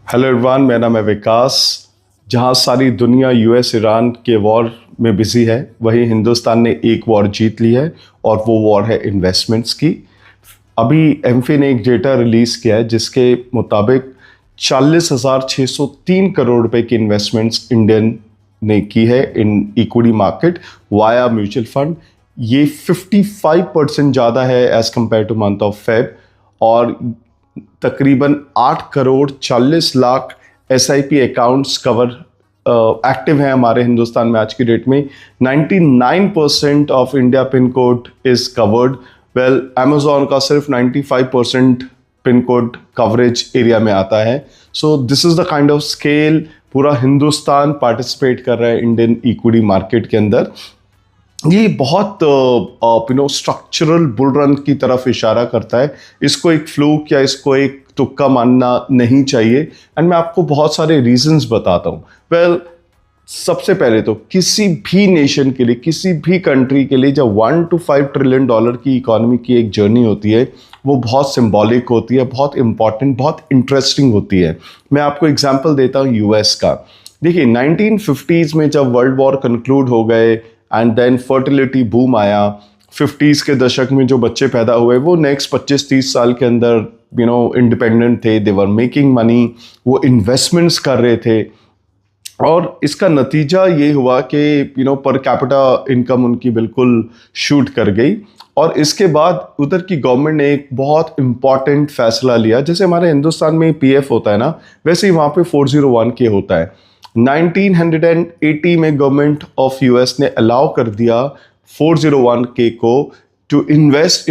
Hello everyone, मेरा नाम है विकास। जहां सारी दुनिया यूएस ईरान के वॉर में बिजी है, वहीं हिंदुस्तान ने एक वॉर जीत ली है और वो वॉर है इन्वेस्टमेंट्स की। अभी एमफी ने एक डेटा रिलीज किया है जिसके मुताबिक 40,603 करोड़ रुपए की इन्वेस्टमेंट्स इंडियन ने की है in equity market via mutual fund. ये 55% ज़्यादा है as compared to month of Feb. और तकरीबन 8 crore 40 lakh SIP accounts cover active हैं हमारे हिंदुस्तान में आज की डेट में। 99% of India pin code is covered. Well, Amazon का सिर्फ 95% पिन कोड कवरेज एरिया में आता है। So this is the kind of scale पूरा हिंदुस्तान पार्टिसिपेट कर रहा है इंडियन इक्विटी मार्केट के अंदर। ये बहुत स्ट्रक्चरल बुल रन की तरफ इशारा करता है। इसको एक फ्लूक या इसको एक तुक्का मानना नहीं चाहिए। एंड मैं आपको बहुत सारे रीजंस बताता हूँ। वेल, सबसे पहले तो किसी भी नेशन के लिए, किसी भी कंट्री के लिए जब 1 to 5 ट्रिलियन डॉलर की इकोनॉमी की एक जर्नी होती है, वो बहुत सिंबॉलिक होती है, बहुत इंपॉर्टेंट, बहुत इंटरेस्टिंग होती है। मैं आपको एग्जांपल देता हूँ यूएस का। देखिए, 1950s में जब वर्ल्ड वॉर कंक्लूड हो गए एंड देन फर्टिलिटी बूम आया, 50s के दशक में जो बच्चे पैदा हुए वो नेक्स्ट 25-30 साल के अंदर इंडिपेंडेंट थे, दे वर मेकिंग मनी, वो इन्वेस्टमेंट्स कर रहे थे। और इसका नतीजा ये हुआ कि पर कैपिटा इनकम उनकी बिल्कुल शूट कर गई। और इसके बाद उधर की गवर्नमेंट ने एक बहुत इंपॉर्टेंट फैसला लिया। जैसे हमारे हिंदुस्तान में PF होता है ना, वैसे ही वहाँ पे 401k होता है। 1980 में गवर्नमेंट ऑफ यूएस ने अलाउ कर दिया 401k को to invest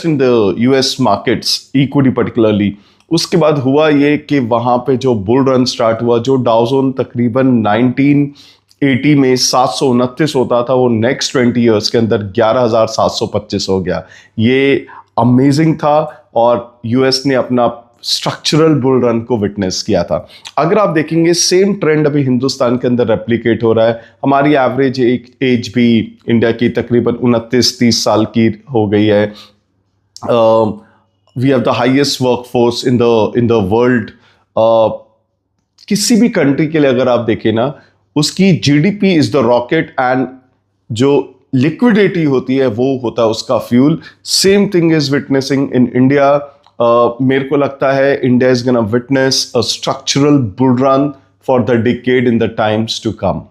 in the US markets, equity particularly. उसके बाद हुआ ये कि वहाँ पे जो बुल रन स्टार्ट हुआ, जो डाउजोन तकरीबन 1980 में 729 होता था, वो नेक्स्ट 20 ईयर्स के अंदर 11,725 हो गया। ये अमेजिंग था और यूएस ने अपना स्ट्रक्चरल बुल रन को विटनेस किया था। अगर आप देखेंगे सेम ट्रेंड अभी हिंदुस्तान के अंदर रेप्लिकेट हो रहा है। हमारी एवरेज एज भी इंडिया की तकरीबन 29-30 साल की हो गई है। We have the highest workforce in the world. किसी भी कंट्री के लिए अगर आप देखें ना, उसकी GDP is the rocket and जो लिक्विडिटी होती है वो होता है उसका fuel. Same thing is witnessing in India. मेरे को लगता है India is gonna witness a structural bull run for the decade in the times to come.